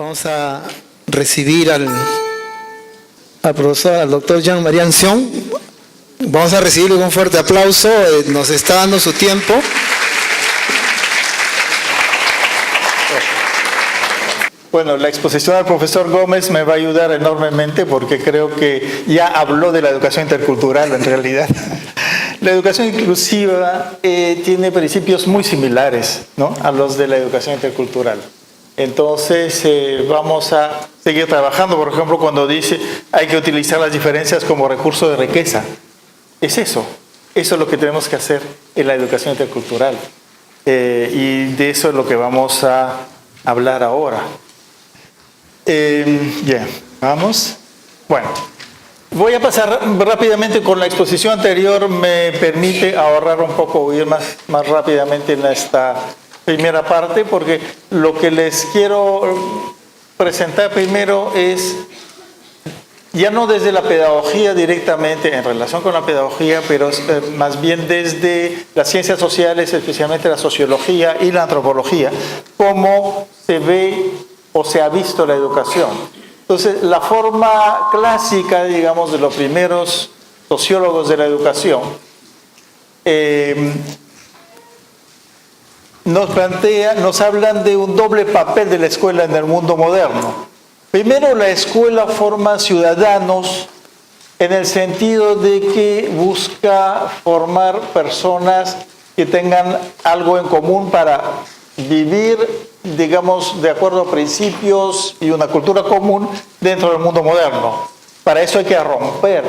Vamos a recibir al profesor, al doctor Jean-Marie Ancion. Vamos a recibirlo con un fuerte aplauso. Nos está dando su tiempo. Bueno, la exposición del profesor Gómez me va a ayudar enormemente porque creo que ya habló de la educación intercultural en realidad. La educación inclusiva tiene principios muy similares, ¿no?, a los de la educación intercultural. Entonces vamos a seguir trabajando, por ejemplo, cuando dice hay que utilizar las diferencias como recurso de riqueza. Es eso es lo que tenemos que hacer en la educación intercultural. Y de eso es lo que vamos a hablar ahora. Vamos. Bueno, voy a pasar rápidamente con la exposición anterior. Me permite ahorrar un poco, ir más rápidamente en esta primera parte, porque lo que les quiero presentar primero es, ya no desde la pedagogía directamente, en relación con la pedagogía, pero más bien desde las ciencias sociales, especialmente la sociología y la antropología, cómo se ve o se ha visto la educación. Entonces, la forma clásica, digamos, de los primeros sociólogos de la educación, nos hablan de un doble papel de la escuela en el mundo moderno. Primero, la escuela forma ciudadanos en el sentido de que busca formar personas que tengan algo en común para vivir, digamos, de acuerdo a principios y una cultura común dentro del mundo moderno. Para eso hay que romper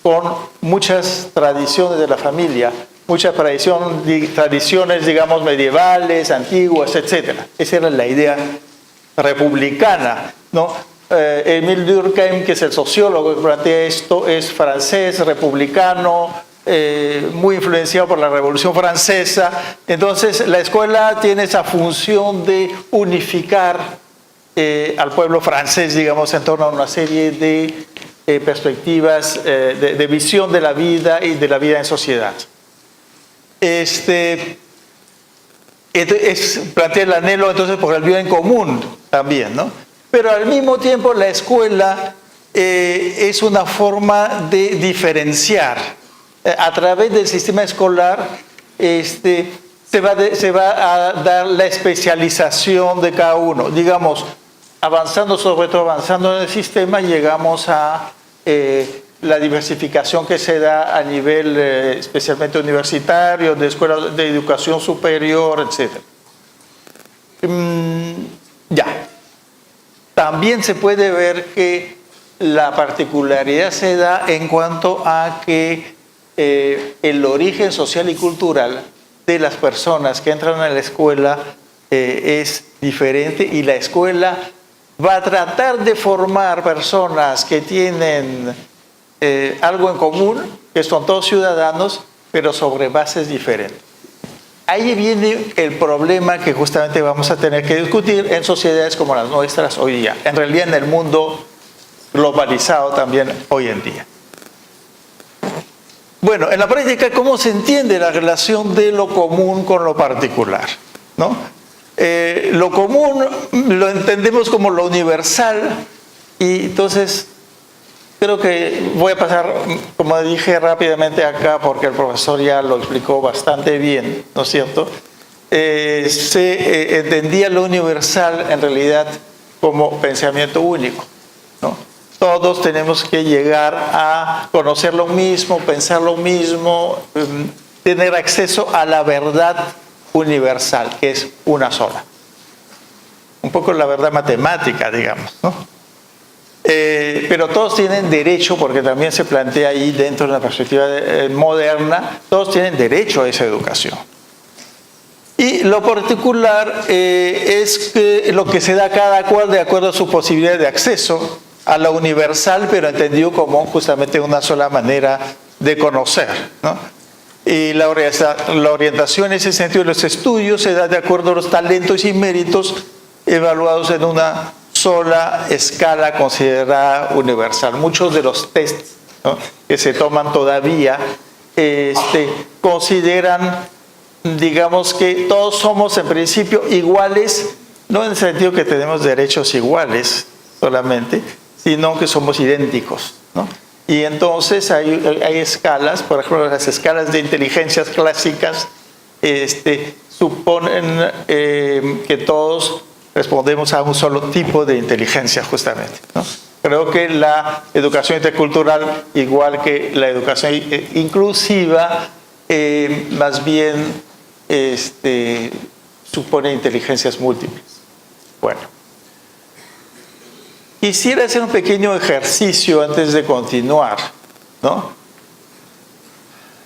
con muchas tradiciones de la familia, muchas tradiciones, digamos, medievales, antiguas, etc. Esa era la idea republicana, ¿no? Émile Durkheim, que es el sociólogo que plantea esto, es francés, republicano, muy influenciado por la Revolución Francesa. Entonces, la escuela tiene esa función de unificar al pueblo francés, digamos, en torno a una serie de perspectivas, de visión de la vida y de la vida en sociedad. Plantea el anhelo entonces por el bien común también, ¿no? Pero al mismo tiempo la escuela es una forma de diferenciar. A través del sistema escolar se va a dar la especialización de cada uno. Digamos, sobre todo avanzando en el sistema, llegamos a la diversificación que se da a nivel especialmente universitario, de escuelas de educación superior, etc. También se puede ver que la particularidad se da en cuanto a que el origen social y cultural de las personas que entran a la escuela es diferente, y la escuela va a tratar de formar personas que tienen algo en común, que son todos ciudadanos, pero sobre bases diferentes. Ahí viene el problema que justamente vamos a tener que discutir en sociedades como las nuestras hoy día, en realidad en el mundo globalizado también hoy en día. Bueno, en la práctica, ¿cómo se entiende la relación de lo común con lo particular, ¿no? Lo común lo entendemos como lo universal, y entonces creo que voy a pasar, como dije, rápidamente acá porque el profesor ya lo explicó bastante bien, ¿no es cierto? Se entendía lo universal en realidad como pensamiento único, ¿no? Todos tenemos que llegar a conocer lo mismo, pensar lo mismo, tener acceso a la verdad universal, que es una sola. Un poco la verdad matemática, digamos, ¿no? Pero todos tienen derecho, porque también se plantea ahí dentro de la perspectiva moderna, todos tienen derecho a esa educación. Y lo particular es que lo que se da a cada cual de acuerdo a su posibilidad de acceso a lo universal, pero entendido como justamente una sola manera de conocer, ¿no? Y la orientación en ese sentido de los estudios se da de acuerdo a los talentos y méritos evaluados en una sola escala considerada universal. Muchos de los tests, ¿no?, que se toman todavía consideran, digamos, que todos somos en principio iguales no en el sentido que tenemos derechos iguales solamente, sino que somos idénticos, ¿no? Y entonces hay escalas, por ejemplo, las escalas de inteligencias clásicas suponen que todos respondemos a un solo tipo de inteligencia, justamente, ¿no? Creo que la educación intercultural, igual que la educación inclusiva, más bien supone inteligencias múltiples. Bueno, quisiera hacer un pequeño ejercicio antes de continuar, ¿no?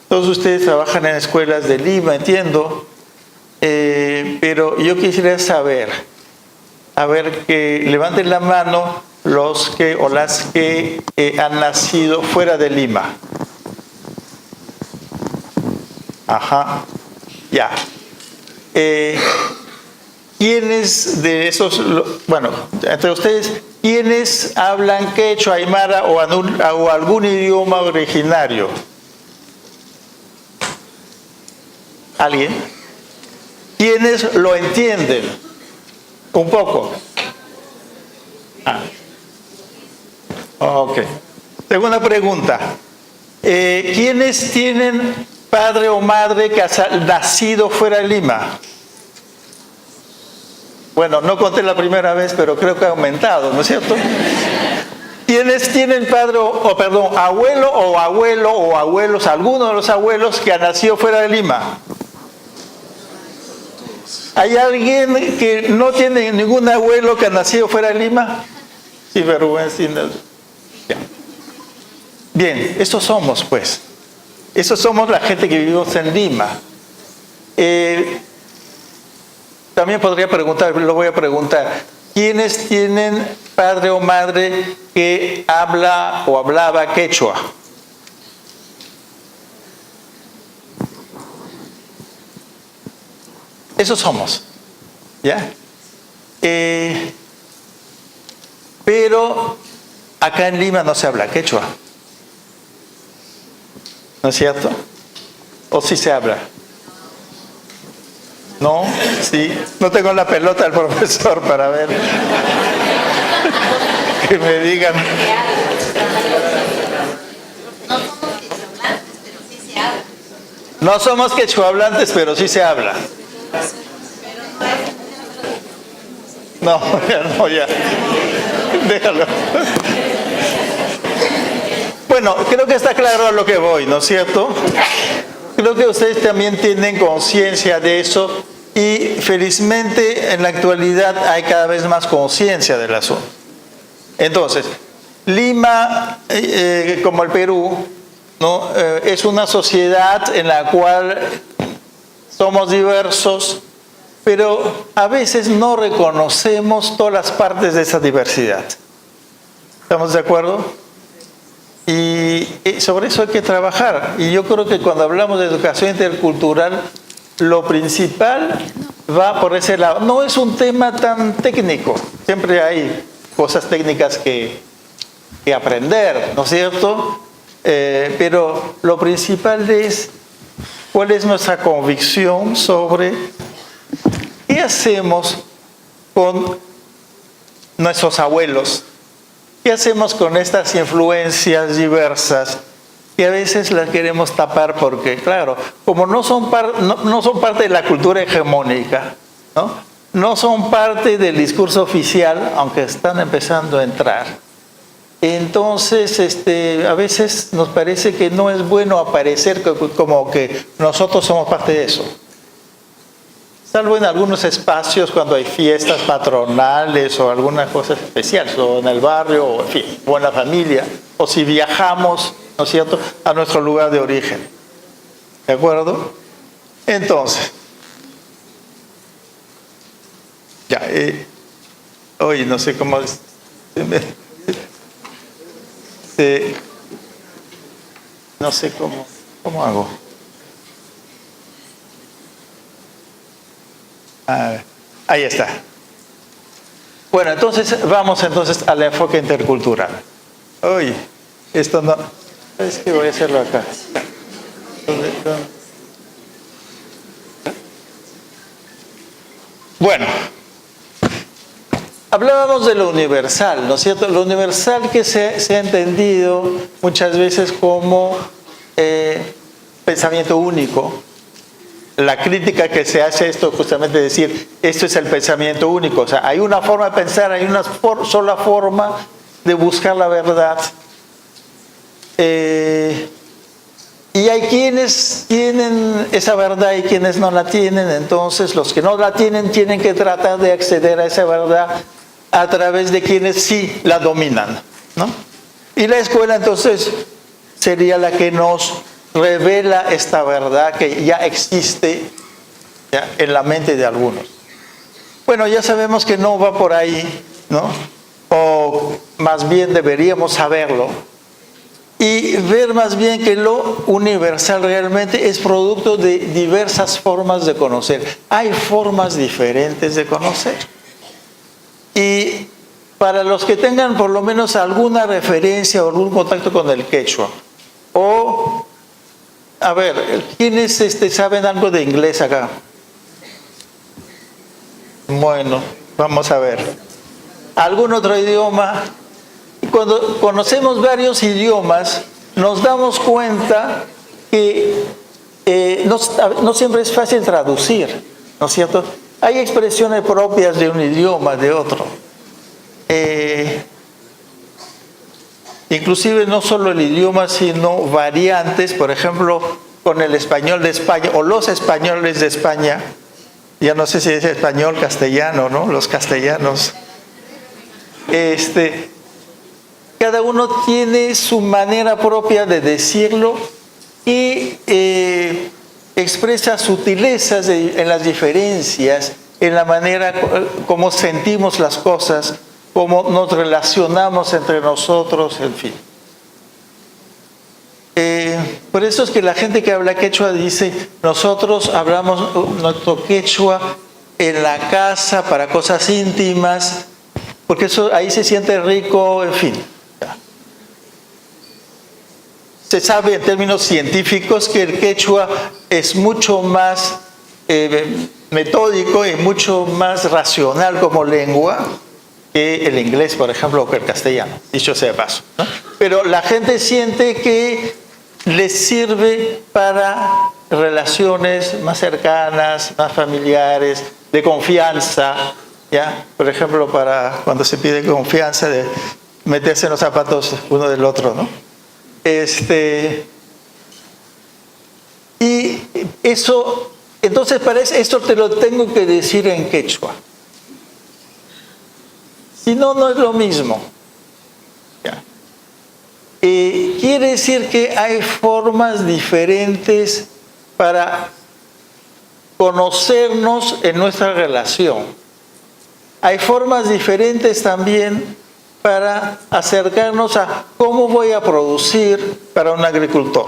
Todos ustedes trabajan en escuelas de Lima, entiendo, pero yo quisiera saber, que levanten la mano los que o las que han nacido fuera de Lima. Ajá, ya. ¿Quiénes de esos, bueno, entre ustedes, quiénes hablan quechua, aymara o algún idioma originario? ¿Alguien? ¿Quiénes lo entienden? Un poco. Ok. Segunda pregunta. ¿Quiénes tienen padre o madre que ha nacido fuera de Lima? Bueno, no conté la primera vez, pero creo que ha aumentado, ¿no es cierto? ¿Quiénes tienen padre abuelo o abuelos, alguno de los abuelos que ha nacido fuera de Lima? ¿Hay alguien que no tiene ningún abuelo que ha nacido fuera de Lima? Sí, vergüenza. Bien, esos somos, pues. Esos somos la gente que vivimos en Lima. También podría preguntar, lo voy a preguntar, ¿quiénes tienen padre o madre que habla o hablaba quechua? Esos somos, ¿ya? Pero acá en Lima no se habla quechua, ¿no es cierto? ¿O sí se habla? ¿No? Sí. No tengo la pelota del profesor para ver. Que me digan. No somos quechuahablantes, pero sí se habla. No, ya. Déjalo. Bueno, creo que está claro a lo que voy, ¿no es cierto? Creo que ustedes también tienen conciencia de eso y felizmente en la actualidad hay cada vez más conciencia del asunto. Entonces, Lima, como el Perú, ¿no? Es una sociedad en la cual somos diversos, pero a veces no reconocemos todas las partes de esa diversidad. ¿Estamos de acuerdo? Y sobre eso hay que trabajar. Y yo creo que cuando hablamos de educación intercultural, lo principal va por ese lado. No es un tema tan técnico. Siempre hay cosas técnicas que aprender, ¿no es cierto? Pero lo principal es cuál es nuestra convicción sobre qué hacemos con nuestros abuelos. ¿Qué hacemos con estas influencias diversas que a veces las queremos tapar porque, claro, como no son parte de la cultura hegemónica, no son parte del discurso oficial, aunque están empezando a entrar, entonces a veces nos parece que no es bueno aparecer como que nosotros somos parte de eso. Salvo en algunos espacios cuando hay fiestas patronales o alguna cosa especial, o en el barrio, o en fin, o en la familia, o si viajamos, ¿no es cierto?, a nuestro lugar de origen. ¿De acuerdo? Entonces, ya, hoy no sé cómo... no sé cómo hago. Ahí está. Bueno, entonces vamos al enfoque intercultural. Uy, esto no... Es que voy a hacerlo acá. ¿Dónde? Bueno, Hablábamos de lo universal, ¿no es cierto? Lo universal que se ha entendido muchas veces como pensamiento único. La crítica que se hace a esto justamente decir, esto es el pensamiento único. O sea, hay una forma de pensar, hay una sola forma de buscar la verdad. Y hay quienes tienen esa verdad y quienes no la tienen. Entonces, los que no la tienen tienen que tratar de acceder a esa verdad a través de quienes sí la dominan, ¿no? Y la escuela, entonces, sería la que nos revela esta verdad que ya existe ya en la mente de algunos. Bueno, ya sabemos que no va por ahí, ¿no? O más bien deberíamos saberlo y ver más bien que lo universal realmente es producto de diversas formas de conocer. Hay formas diferentes de conocer. Y para los que tengan por lo menos alguna referencia o algún contacto con el quechua, o, a ver, ¿quiénes saben algo de inglés acá? Bueno, vamos a ver. ¿Algún otro idioma? Cuando conocemos varios idiomas, nos damos cuenta que no siempre es fácil traducir, ¿no es cierto? Hay expresiones propias de un idioma, de otro. Inclusive no solo el idioma, sino variantes, por ejemplo, con el español de España o los españoles de España. Ya no sé si es español, castellano, ¿no? Los castellanos. Cada uno tiene su manera propia de decirlo y expresa sutilezas en las diferencias, en la manera como sentimos las cosas, cómo nos relacionamos entre nosotros, en fin. Por eso es que la gente que habla quechua dice, nosotros hablamos nuestro quechua en la casa para cosas íntimas, porque eso ahí se siente rico, en fin. Se sabe en términos científicos que el quechua es mucho más metódico y mucho más racional como lengua que el inglés, por ejemplo, o que el castellano, dicho sea de paso, ¿no? Pero la gente siente que les sirve para relaciones más cercanas, más familiares, de confianza, ¿ya? Por ejemplo, para cuando se pide confianza de meterse en los zapatos uno del otro, ¿no? Y eso, entonces parece, esto te lo tengo que decir en quechua. Si no, no es lo mismo. ¿Ya? Quiere decir que hay formas diferentes para conocernos en nuestra relación. Hay formas diferentes también para acercarnos a cómo voy a producir para un agricultor.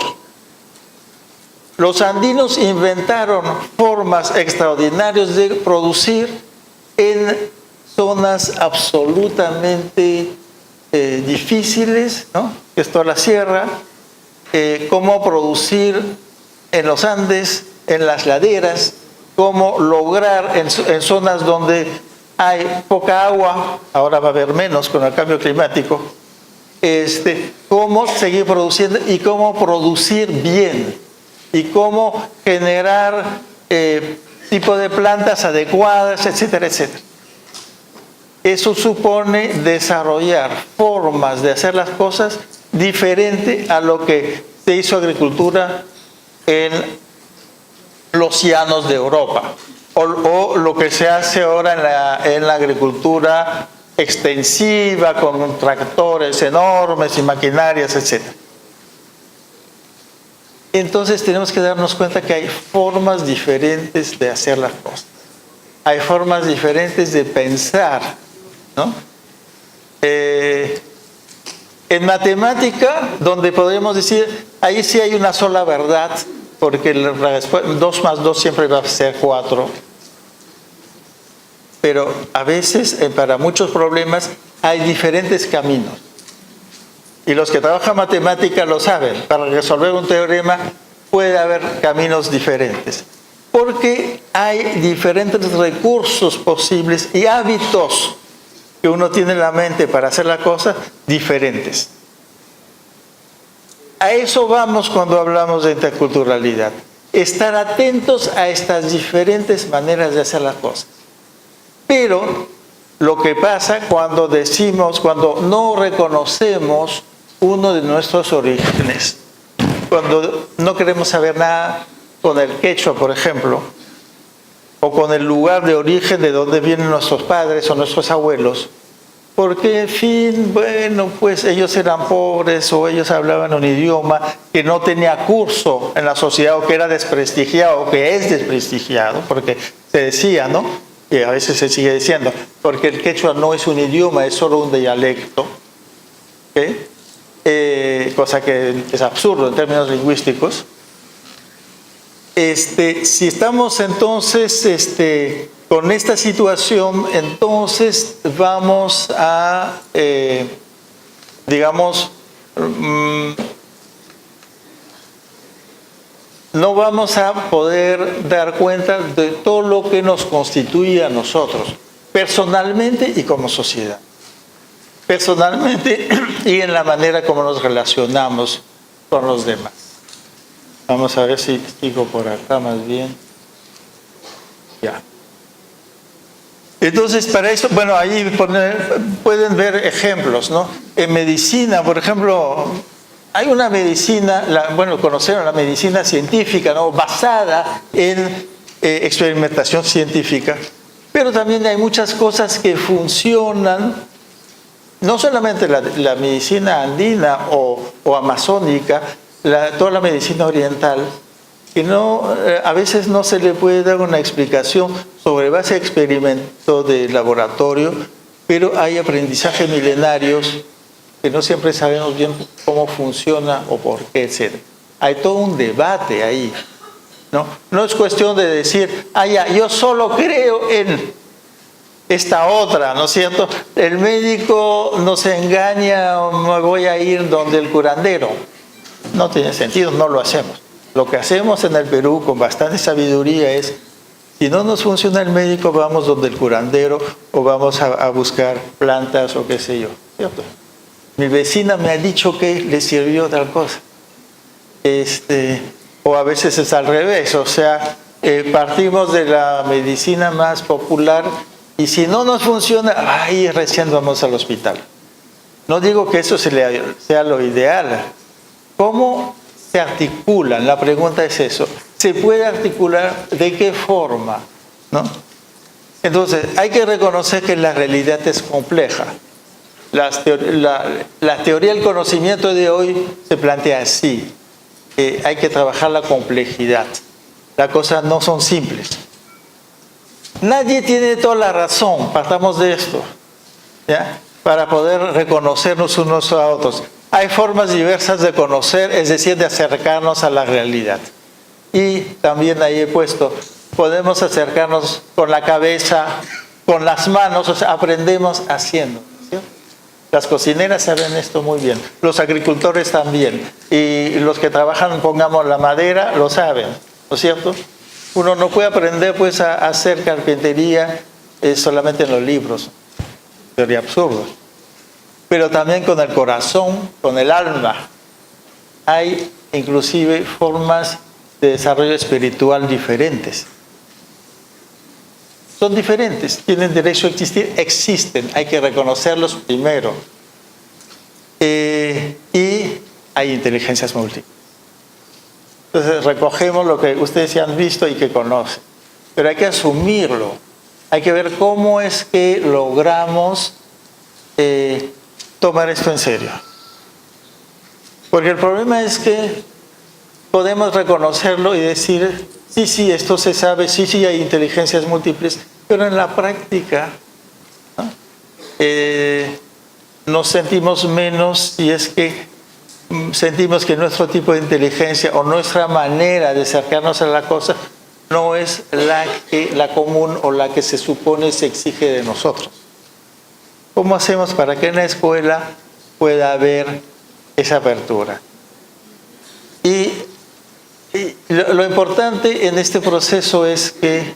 Los andinos inventaron formas extraordinarias de producir en zonas absolutamente difíciles, ¿no? Esto es la sierra, cómo producir en los Andes, en las laderas, cómo lograr en zonas donde hay poca agua, ahora va a haber menos con el cambio climático, cómo seguir produciendo y cómo producir bien y cómo generar tipo de plantas adecuadas, etcétera, etcétera. Eso supone desarrollar formas de hacer las cosas diferente a lo que se hizo agricultura en los llanos de Europa o lo que se hace ahora en la agricultura extensiva con tractores enormes y maquinarias, etc. Entonces tenemos que darnos cuenta que hay formas diferentes de hacer las cosas. Hay formas diferentes de pensar, ¿no? En matemática, donde podemos decir, ahí sí hay una sola verdad, porque 2 más 2 siempre va a ser 4. Pero a veces, para muchos problemas, hay diferentes caminos. Y los que trabajan matemática lo saben. Para resolver un teorema puede haber caminos diferentes. Porque hay diferentes recursos posibles y hábitos que uno tiene en la mente para hacer las cosas diferentes. A eso vamos cuando hablamos de interculturalidad. Estar atentos a estas diferentes maneras de hacer las cosas. Pero lo que pasa cuando no reconocemos uno de nuestros orígenes, cuando no queremos saber nada con el quechua, por ejemplo, o con el lugar de origen de donde vienen nuestros padres o nuestros abuelos, porque, en fin, bueno, pues ellos eran pobres o ellos hablaban un idioma que no tenía curso en la sociedad o que era desprestigiado o que es desprestigiado, porque se decía, ¿no? Y a veces se sigue diciendo, porque el quechua no es un idioma, es solo un dialecto, ¿okay? Cosa que es absurdo en términos lingüísticos. Si estamos entonces con esta situación, entonces vamos a, no vamos a poder dar cuenta de todo lo que nos constituye a nosotros, personalmente y como sociedad. Personalmente y en la manera como nos relacionamos con los demás. Vamos a ver si sigo por acá más bien. Ya. Entonces, para eso, bueno, ahí pueden ver ejemplos, ¿no? En medicina, por ejemplo, hay una medicina, conocieron la medicina científica, ¿no? Basada en experimentación científica, pero también hay muchas cosas que funcionan, no solamente la medicina andina o amazónica, toda la medicina oriental, que a veces no se le puede dar una explicación sobre base de experimento de laboratorio, pero hay aprendizajes milenarios que no siempre sabemos bien cómo funciona o por qué, etc. Hay todo un debate ahí, ¿no? No es cuestión de decir, yo solo creo en esta otra, ¿no es cierto? El médico nos engaña, me voy a ir donde el curandero. No tiene sentido, no lo hacemos. Lo que hacemos en el Perú con bastante sabiduría es, si no nos funciona el médico, vamos donde el curandero o vamos a buscar plantas o qué sé yo, ¿cierto? Mi vecina me ha dicho que le sirvió tal cosa. O a veces es al revés, o sea, partimos de la medicina más popular y si no nos funciona, recién vamos al hospital. No digo que eso sea lo ideal. ¿Cómo se articulan? La pregunta es eso. ¿Se puede articular? ¿De qué forma? ¿No? Entonces, hay que reconocer que la realidad es compleja. La teoría del conocimiento de hoy se plantea así. Hay que trabajar la complejidad. Las cosas no son simples. Nadie tiene toda la razón, partamos de esto, ¿ya? Para poder reconocernos unos a otros. Hay formas diversas de conocer, es decir, de acercarnos a la realidad. Y también ahí he puesto, podemos acercarnos con la cabeza, con las manos, o sea, aprendemos haciendo, ¿sí? Las cocineras saben esto muy bien, los agricultores también, y los que trabajan, pongamos la madera, lo saben, ¿no es cierto? Uno no puede aprender pues a hacer carpintería solamente en los libros, sería absurdo. Pero también con el corazón, con el alma. Hay inclusive formas de desarrollo espiritual diferentes. Son diferentes, tienen derecho a existir, existen, hay que reconocerlos primero. Y hay inteligencias múltiples. Entonces recogemos lo que ustedes ya han visto y que conocen. Pero hay que asumirlo, hay que ver cómo es que logramos tomar esto en serio. Porque el problema es que podemos reconocerlo y decir, sí, esto se sabe, sí, hay inteligencias múltiples, pero en la práctica, ¿no? Nos sentimos menos si es que sentimos que nuestro tipo de inteligencia o nuestra manera de acercarnos a la cosa no es la común o la que se supone se exige de nosotros. ¿Cómo hacemos para que en la escuela pueda haber esa apertura? Y lo importante en este proceso es que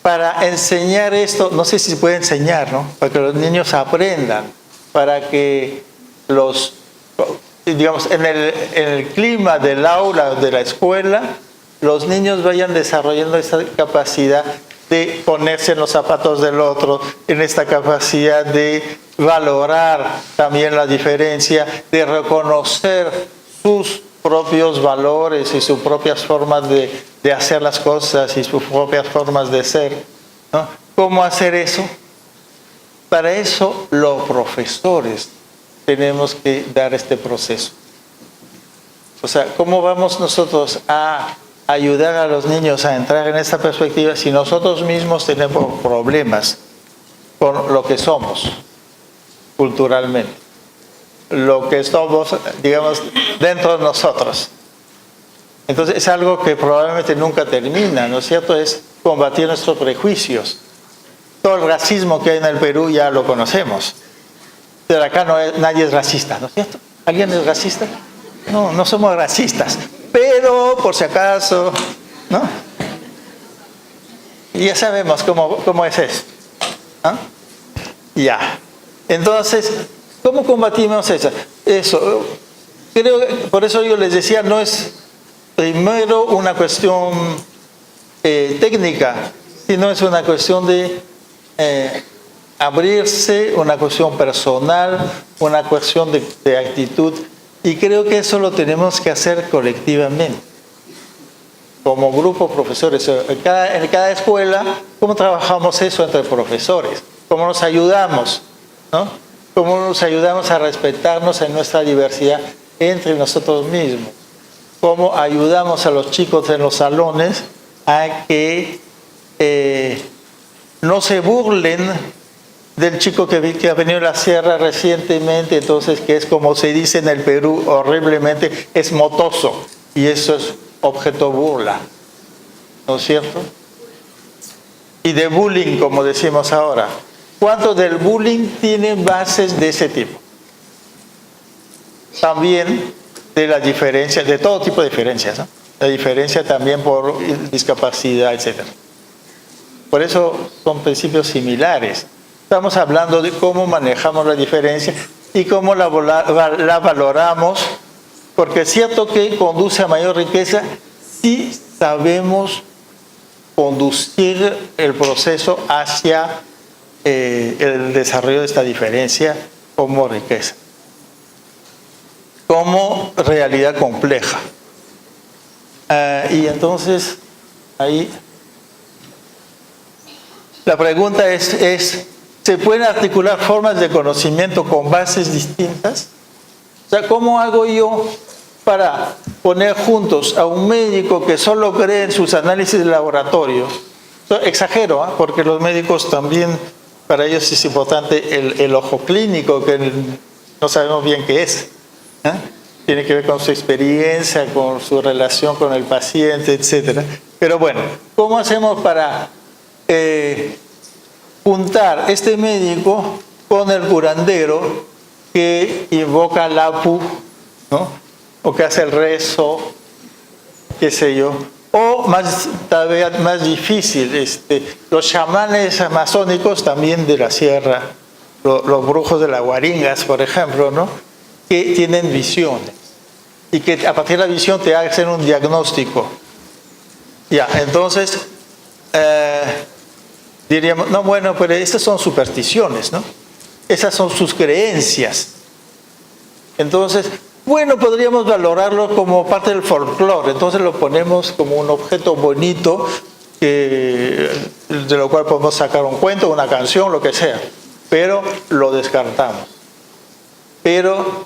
para enseñar esto, no sé si se puede enseñar, ¿no? Para que los niños aprendan, para que los, digamos, en el clima del aula, de la escuela, los niños vayan desarrollando esta capacidad de ponerse en los zapatos del otro, en esta capacidad de valorar también la diferencia, de reconocer sus propios valores y sus propias formas de hacer las cosas y sus propias formas de ser, ¿no? ¿Cómo hacer eso? Para eso los profesores tenemos que dar este proceso. O sea, ¿cómo vamos nosotros a ayudar a los niños a entrar en esta perspectiva si nosotros mismos tenemos problemas con lo que somos culturalmente? Lo que somos, digamos, dentro de nosotros. Entonces es algo que probablemente nunca termina, ¿no es cierto? Es combatir nuestros prejuicios. Todo el racismo que hay en el Perú ya lo conocemos. Pero acá nadie es racista, ¿no es cierto? ¿Alguien es racista? No, no somos racistas. Pero, por si acaso, ¿no? Y ya sabemos cómo es eso. ¿No? Ya. Entonces, ¿cómo combatimos eso? Creo que, por eso yo les decía, no es primero una cuestión técnica, sino es una cuestión de abrirse, una cuestión personal, una cuestión de actitud. Y creo que eso lo tenemos que hacer colectivamente, como grupo de profesores. En cada escuela, ¿cómo trabajamos eso entre profesores? ¿Cómo nos ayudamos? ¿No? ¿Cómo nos ayudamos a respetarnos en nuestra diversidad entre nosotros mismos? ¿Cómo ayudamos a los chicos en los salones a que no se burlen del chico que ha venido a la sierra recientemente, entonces, que es como se dice en el Perú horriblemente, es motoso, y eso es objeto burla, ¿no es cierto? Y de bullying, como decimos ahora. ¿Cuánto del bullying tiene bases de ese tipo? También de la diferencia, de todo tipo de diferencias, ¿no? La diferencia también por discapacidad, etc. Por eso son principios similares. Estamos hablando de cómo manejamos la diferencia y cómo la valoramos, porque es cierto que conduce a mayor riqueza si sabemos conducir el proceso hacia el desarrollo de esta diferencia como riqueza, como realidad compleja. Y entonces, ahí la pregunta es ¿se pueden articular formas de conocimiento con bases distintas? O sea, ¿cómo hago yo para poner juntos a un médico que solo cree en sus análisis de laboratorio? Exagero, ¿eh? Porque los médicos también, para ellos es importante el ojo clínico, que no sabemos bien qué es. ¿Eh? Tiene que ver con su experiencia, con su relación con el paciente, etc. Pero bueno, ¿cómo hacemos para juntar este médico con el curandero que invoca al Apu, ¿no? O que hace el rezo, qué sé yo? O tal vez más difícil, los chamanes amazónicos también de la sierra, los brujos de la Guaringas, por ejemplo, ¿no? Que tienen visiones y que a partir de la visión te hacen un diagnóstico. Ya, entonces diríamos, no, bueno, pero estas son supersticiones, ¿no? Esas son sus creencias. Entonces, bueno, podríamos valorarlo como parte del folclore, entonces lo ponemos como un objeto bonito de lo cual podemos sacar un cuento, una canción, lo que sea, pero lo descartamos. Pero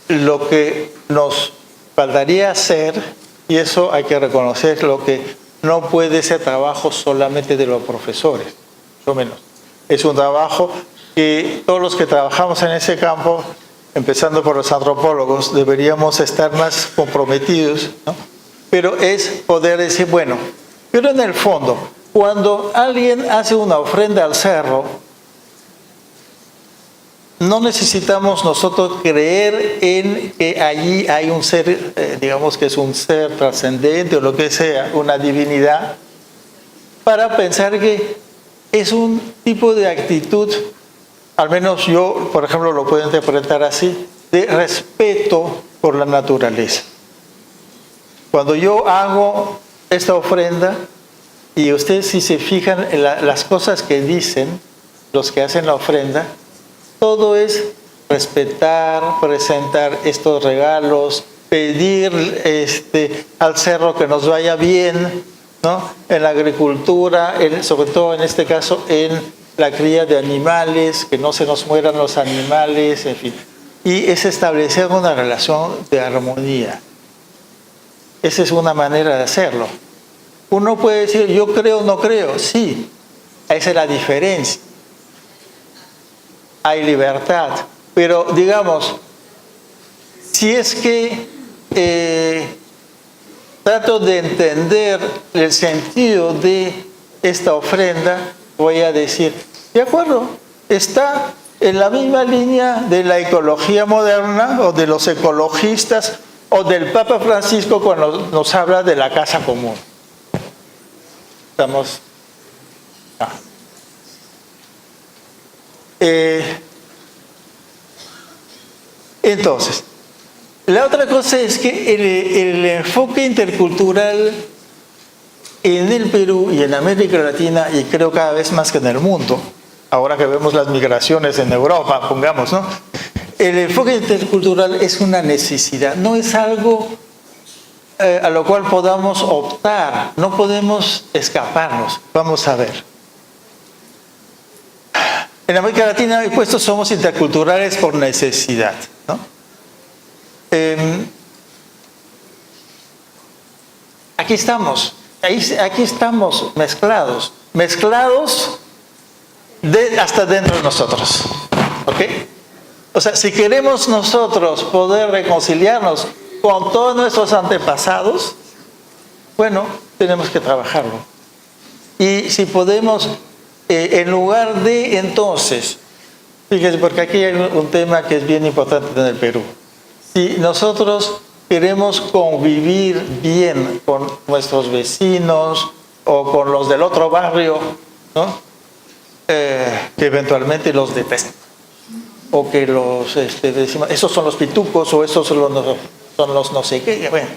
lo que nos faltaría hacer, y eso hay que reconocer, lo que no puede ser trabajo solamente de los profesores, lo menos. Es un trabajo que todos los que trabajamos en ese campo, empezando por los antropólogos, deberíamos estar más comprometidos, ¿no? Pero es poder decir, bueno, pero en el fondo, cuando alguien hace una ofrenda al cerro, no necesitamos nosotros creer en que allí hay un ser, digamos que es un ser trascendente o lo que sea, una divinidad, para pensar que es un tipo de actitud, al menos yo, por ejemplo, lo puedo interpretar así, de respeto por la naturaleza. Cuando yo hago esta ofrenda, y ustedes si se fijan en las cosas que dicen los que hacen la ofrenda, todo es respetar, presentar estos regalos, pedir al cerro que nos vaya bien, ¿no? En la agricultura, sobre todo en este caso en la cría de animales, que no se nos mueran los animales, en fin. Y es establecer una relación de armonía. Esa es una manera de hacerlo. Uno puede decir, yo creo o no creo. Sí, esa es la diferencia. Hay libertad. Pero, digamos, si es que trato de entender el sentido de esta ofrenda, voy a decir, de acuerdo, está en la misma línea de la ecología moderna o de los ecologistas o del Papa Francisco cuando nos habla de la casa común. Estamos... Entonces, la otra cosa es que el enfoque intercultural en el Perú y en América Latina, y creo cada vez más que en el mundo, ahora que vemos las migraciones en Europa, pongamos, ¿no? El enfoque intercultural es una necesidad, no es algo a lo cual podamos optar, no podemos escaparnos. Vamos a ver. En América Latina, puestos somos interculturales por necesidad, ¿no? Aquí estamos mezclados hasta dentro de nosotros, ¿ok? O sea, si queremos nosotros poder reconciliarnos con todos nuestros antepasados, bueno, tenemos que trabajarlo. Y si podemos, en lugar de entonces, fíjense, porque aquí hay un tema que es bien importante en el Perú. Si nosotros queremos convivir bien con nuestros vecinos o con los del otro barrio, ¿no? Que eventualmente los detestan, o que los decimos, esos son los pitucos o esos son los no sé qué. Bueno,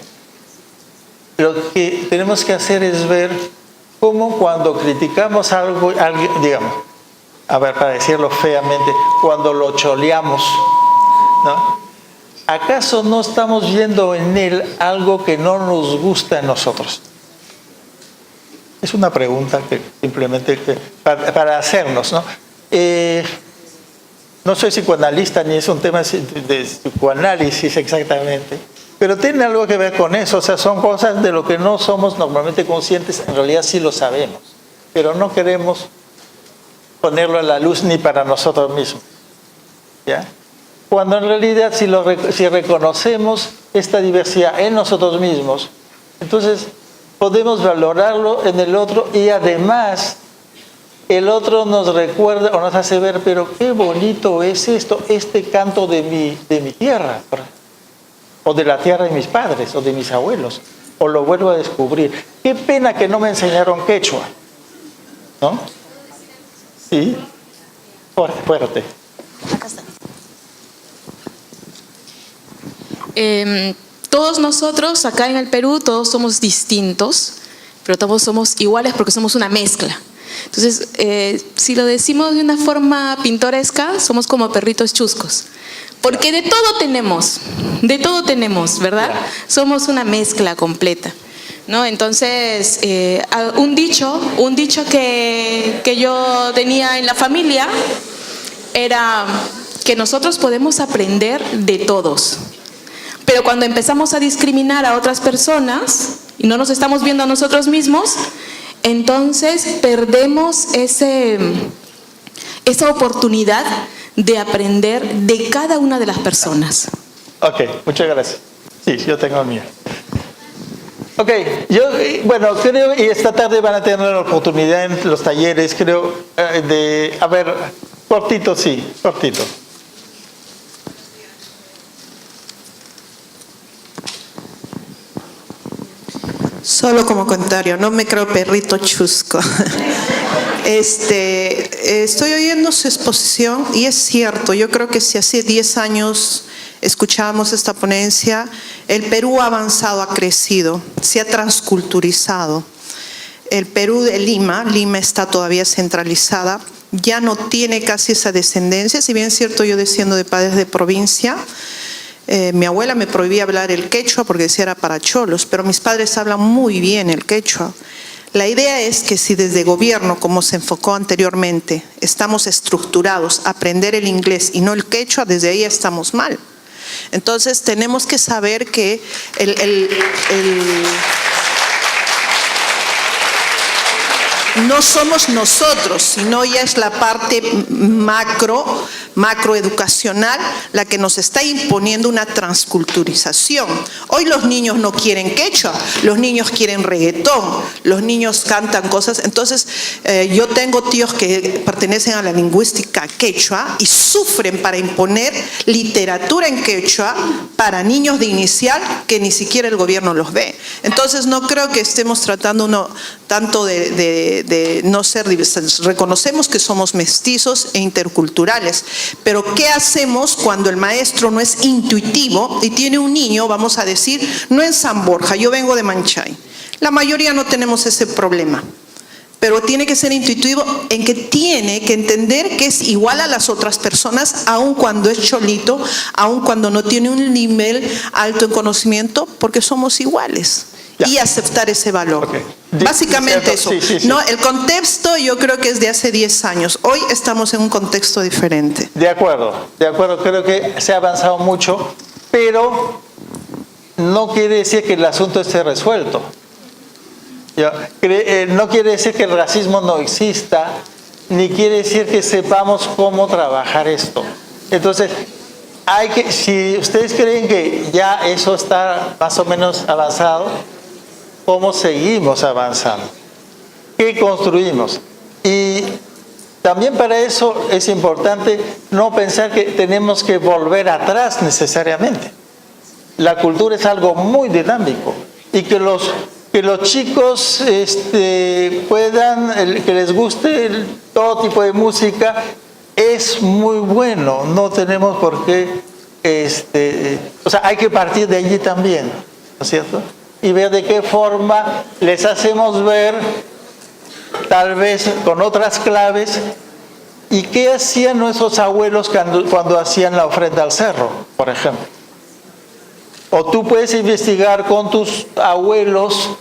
lo que tenemos que hacer es ver cómo cuando criticamos algo, digamos, a ver, para decirlo feamente, cuando lo choleamos, ¿no? ¿Acaso no estamos viendo en él algo que no nos gusta en nosotros? Es una pregunta que simplemente para hacernos, ¿no? No soy psicoanalista ni es un tema de psicoanálisis exactamente, pero tiene algo que ver con eso. O sea, son cosas de lo que no somos normalmente conscientes, en realidad sí lo sabemos, pero no queremos ponerlo a la luz ni para nosotros mismos, ¿ya? Cuando en realidad si reconocemos esta diversidad en nosotros mismos, entonces podemos valorarlo en el otro y además el otro nos recuerda o nos hace ver, pero qué bonito es esto, este canto de mi tierra, o de la tierra de mis padres, o de mis abuelos, o lo vuelvo a descubrir. Qué pena que no me enseñaron quechua, ¿no? Sí, fuerte. Acá está. Todos nosotros acá en el Perú, todos somos distintos, pero todos somos iguales porque somos una mezcla. Entonces, si lo decimos de una forma pintoresca, somos como perritos chuscos. Porque de todo tenemos, ¿verdad? Somos una mezcla completa, ¿no? Entonces, un dicho que yo tenía en la familia era que nosotros podemos aprender de todos. Pero cuando empezamos a discriminar a otras personas y no nos estamos viendo a nosotros mismos, entonces perdemos esa oportunidad de aprender de cada una de las personas. Ok, muchas gracias. Sí, yo tengo el mío. Ok, creo, y esta tarde van a tener la oportunidad en los talleres, creo, a ver, cortito. Solo como comentario, no me creo perrito chusco. Estoy oyendo su exposición y es cierto, yo creo que si hace 10 años escuchábamos esta ponencia, el Perú ha avanzado, ha crecido, se ha transculturizado. El Perú de Lima está todavía centralizada, ya no tiene casi esa descendencia, si bien es cierto yo desciendo de padres de provincia. Mi abuela me prohibía hablar el quechua porque decía era para cholos, pero mis padres hablan muy bien el quechua. La idea es que si desde gobierno, como se enfocó anteriormente, estamos estructurados a aprender el inglés y no el quechua, desde ahí estamos mal. Entonces tenemos que saber que no somos nosotros, sino ya es la parte macroeducacional la que nos está imponiendo una transculturización. Hoy los niños no quieren quechua, los niños quieren reggaetón, los niños cantan cosas. Entonces, yo tengo tíos que pertenecen a la lingüística quechua y sufren para imponer literatura en quechua para niños de inicial que ni siquiera el gobierno los ve. Entonces, no creo que estemos tratando tanto de no ser diversos. Reconocemos que somos mestizos e interculturales, pero ¿qué hacemos cuando el maestro no es intuitivo y tiene un niño, vamos a decir, no en San Borja, yo vengo de Manchay? La mayoría no tenemos ese problema, pero tiene que ser intuitivo en que tiene que entender que es igual a las otras personas, aun cuando es cholito, aun cuando no tiene un nivel alto en conocimiento, porque somos iguales. Ya. Y aceptar ese valor. Okay. Básicamente eso. Sí. No, el contexto yo creo que es de hace 10 años. Hoy estamos en un contexto diferente. De acuerdo. Creo que se ha avanzado mucho, pero no quiere decir que el asunto esté resuelto. No quiere decir que el racismo no exista, ni quiere decir que sepamos cómo trabajar esto. Entonces, si ustedes creen que ya eso está más o menos avanzado, ¿cómo seguimos avanzando? ¿Qué construimos? Y también para eso es importante no pensar que tenemos que volver atrás necesariamente. La cultura es algo muy dinámico y que los chicos puedan, que les guste todo tipo de música es muy bueno. No tenemos por qué, hay que partir de allí también, ¿no es cierto? Y ver de qué forma les hacemos ver, tal vez con otras claves, y qué hacían nuestros abuelos cuando hacían la ofrenda al cerro, por ejemplo. O tú puedes investigar con tus abuelos,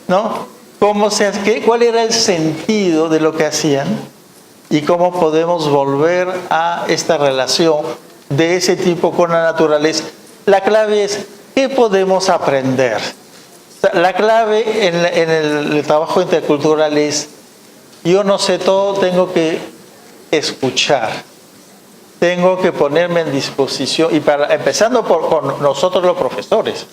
¿no? ¿Cuál era el sentido de lo que hacían? Y cómo podemos volver a esta relación de ese tipo con la naturaleza. La clave es, ¿qué podemos aprender? La clave en el trabajo intercultural es, yo no sé todo, tengo que escuchar, tengo que ponerme en disposición, y empezando por nosotros los profesores,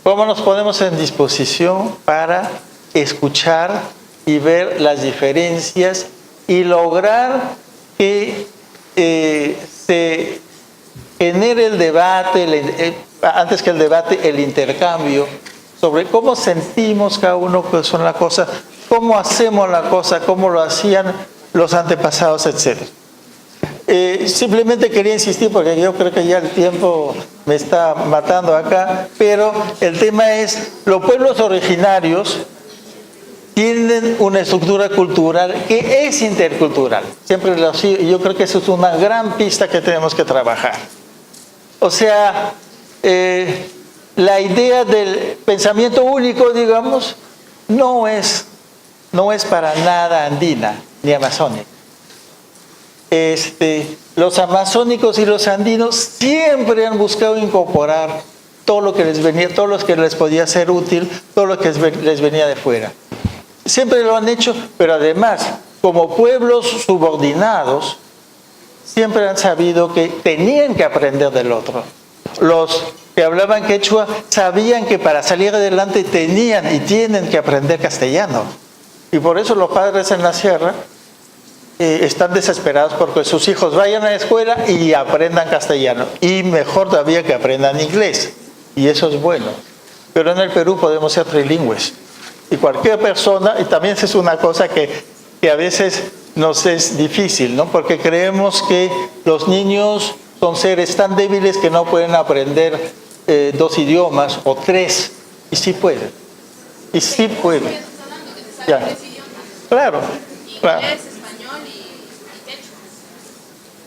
¿cómo nos ponemos en disposición para escuchar y ver las diferencias y lograr que se genere el debate, antes que el debate, el intercambio sobre cómo sentimos cada uno que son las cosas, cómo hacemos la cosa, cómo lo hacían los antepasados, etc. Simplemente quería insistir porque yo creo que ya el tiempo me está matando acá, pero el tema es, los pueblos originarios tienen una estructura cultural que es intercultural. Siempre yo creo que eso es una gran pista que tenemos que trabajar. O sea, la idea del pensamiento único, digamos, no es para nada andina ni amazónica. Los amazónicos y los andinos siempre han buscado incorporar todo lo que les venía, todo lo que les podía ser útil, todo lo que les venía de fuera. Siempre lo han hecho, pero además, como pueblos subordinados, siempre han sabido que tenían que aprender del otro. Los que hablaban quechua sabían que para salir adelante tenían y tienen que aprender castellano. Y por eso los padres en la sierra están desesperados porque sus hijos vayan a la escuela y aprendan castellano. Y mejor todavía que aprendan inglés. Y eso es bueno. pero en el Perú podemos ser trilingües. Y cualquier persona, y también es una cosa que a veces nos es difícil, ¿no? Porque creemos que los niños son seres tan débiles que no pueden aprender 2 idiomas o 3, y sí pueden. Y sí pueden. Ya. Claro, claro.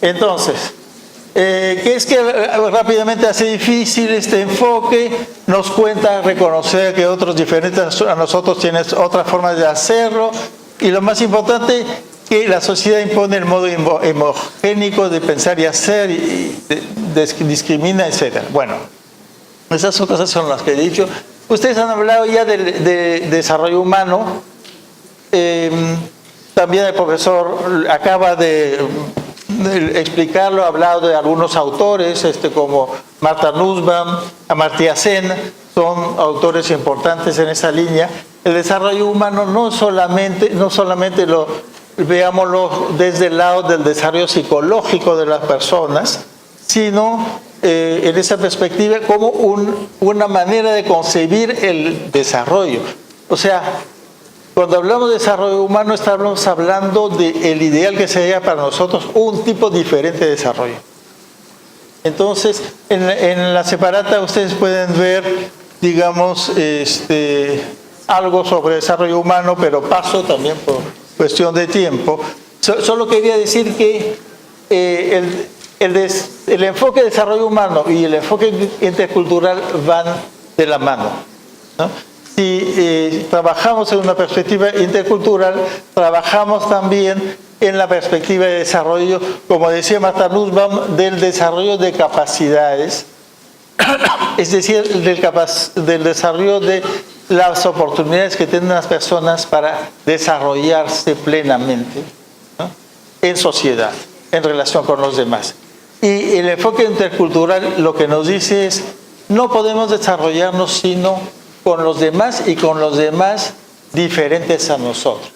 Entonces, ¿qué es que rápidamente hace difícil este enfoque? Nos cuenta reconocer que otros diferentes a nosotros tienen otras formas de hacerlo, y lo más importante, que la sociedad impone el modo homogénico de pensar y hacer, y discrimina, etc. Bueno, esas cosas son las que he dicho. Ustedes han hablado ya de desarrollo humano. También el profesor acaba de explicarlo, ha hablado de algunos autores, como Martha Nussbaum, Amartya Sen, son autores importantes en esa línea. El desarrollo humano no solamente veámoslo desde el lado del desarrollo psicológico de las personas, sino en esa perspectiva como una manera de concebir el desarrollo. O sea, cuando hablamos de desarrollo humano estamos hablando del ideal que sería para nosotros un tipo diferente de desarrollo. Entonces, en la separata ustedes pueden ver, digamos, algo sobre desarrollo humano, pero paso también por cuestión de tiempo. Solo quería decir que el enfoque de desarrollo humano y el enfoque intercultural van de la mano, ¿no? Si trabajamos en una perspectiva intercultural, trabajamos también en la perspectiva de desarrollo, como decía Martha Nussbaum, del desarrollo de capacidades, es decir, del desarrollo de las oportunidades que tienen las personas para desarrollarse plenamente, ¿no? En sociedad, en relación con los demás. Y el enfoque intercultural lo que nos dice es, no podemos desarrollarnos sino con los demás y con los demás diferentes a nosotros.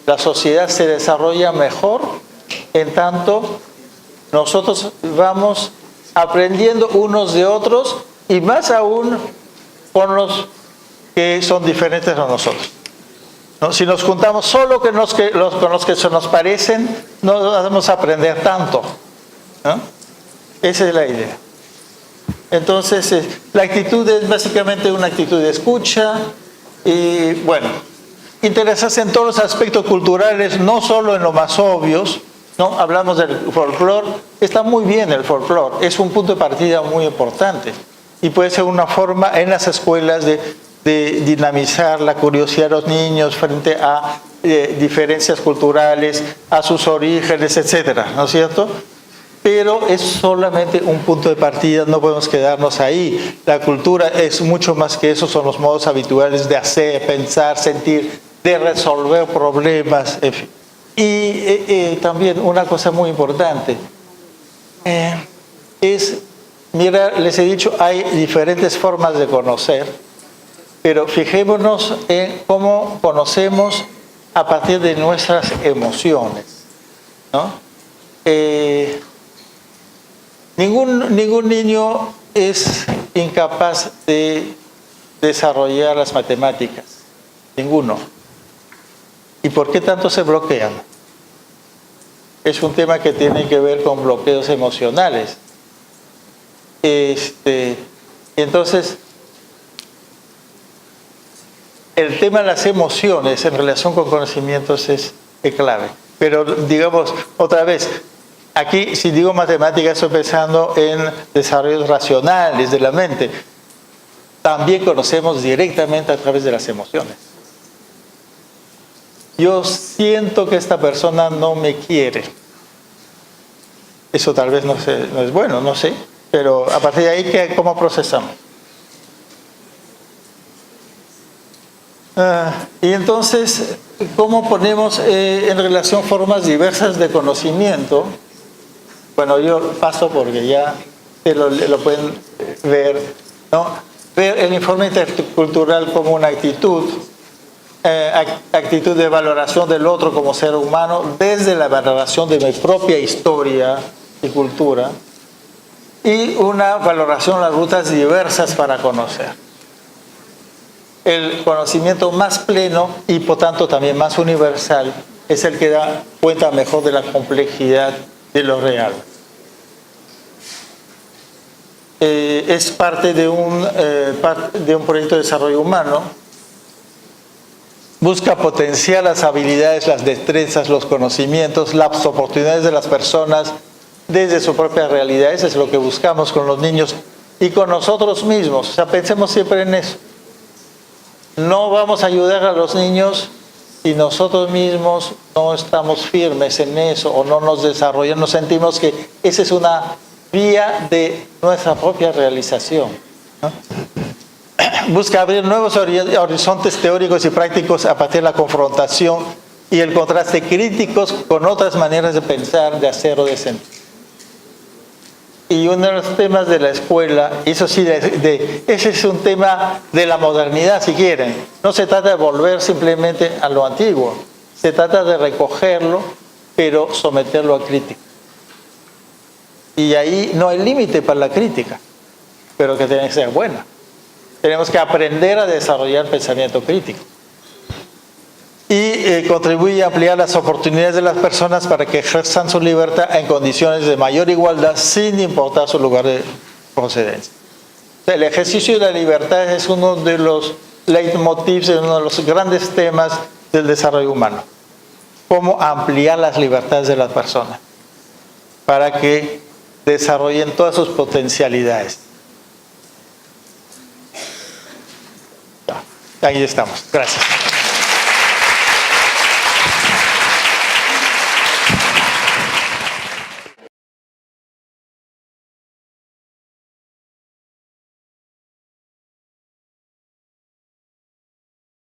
La sociedad se desarrolla mejor en tanto nosotros vamos aprendiendo unos de otros, y más aún con los que son diferentes a nosotros, ¿no? Si nos juntamos solo con los que se nos parecen, no vamos a aprender tanto, ¿no? Esa es la idea. Entonces, la actitud es básicamente una actitud de escucha y, bueno, interesarse en todos los aspectos culturales, no solo en los más obvios, ¿no? Hablamos del folclore, está muy bien el folclore, es un punto de partida muy importante y puede ser una forma en las escuelas de dinamizar la curiosidad de los niños frente a diferencias culturales, a sus orígenes, etcétera, ¿no es cierto? Pero es solamente un punto de partida, no podemos quedarnos ahí. La cultura es mucho más que eso, son los modos habituales de hacer, pensar, sentir, de resolver problemas, en fin. Y también una cosa muy importante es, mira, les he dicho, hay diferentes formas de conocer, pero fijémonos en cómo conocemos a partir de nuestras emociones, ¿no? Ningún niño es incapaz de desarrollar las matemáticas, ninguno. ¿Y por qué tanto se bloquean? Es un tema que tiene que ver con bloqueos emocionales. Entonces, el tema de las emociones en relación con conocimientos es clave. Pero digamos, otra vez, aquí si digo matemáticas estoy pensando en desarrollos racionales de la mente. También conocemos directamente a través de las emociones. Yo siento que esta persona no me quiere. Eso tal vez no es bueno, no sé. Pero a partir de ahí, ¿cómo procesamos? Y entonces, ¿cómo ponemos en relación formas diversas de conocimiento? Bueno, yo paso porque ya lo pueden ver, ¿no? Ver el informe intercultural como una actitud de valoración del otro como ser humano desde la valoración de mi propia historia y cultura, y una valoración de las rutas diversas para conocer. el conocimiento más pleno y por tanto también más universal es el que da cuenta mejor de la complejidad de lo real. Es parte de un proyecto de desarrollo humano. Busca potenciar las habilidades, las destrezas, los conocimientos, las oportunidades de las personas desde su propia realidad. Eso es lo que buscamos con los niños y con nosotros mismos. O sea, pensemos siempre en eso. No vamos a ayudar a los niños si nosotros mismos no estamos firmes en eso o no nos desarrollamos, sentimos que esa es una vía de nuestra propia realización, ¿no? Busca abrir nuevos horizontes teóricos y prácticos a partir de la confrontación y el contraste críticos con otras maneras de pensar, de hacer o de sentir. Y uno de los temas de la escuela, eso sí, ese es un tema de la modernidad, si quieren. No se trata de volver simplemente a lo antiguo, se trata de recogerlo, pero someterlo a crítica. Y ahí no hay límite para la crítica, pero que tiene que ser buena. Tenemos que aprender a desarrollar pensamiento crítico. Y contribuye a ampliar las oportunidades de las personas para que ejerzan su libertad en condiciones de mayor igualdad sin importar su lugar de procedencia. O sea, el ejercicio de la libertad es uno de los leitmotivs, uno de los grandes temas del desarrollo humano. Cómo ampliar las libertades de las personas para que desarrollen todas sus potencialidades. Ahí estamos. Gracias.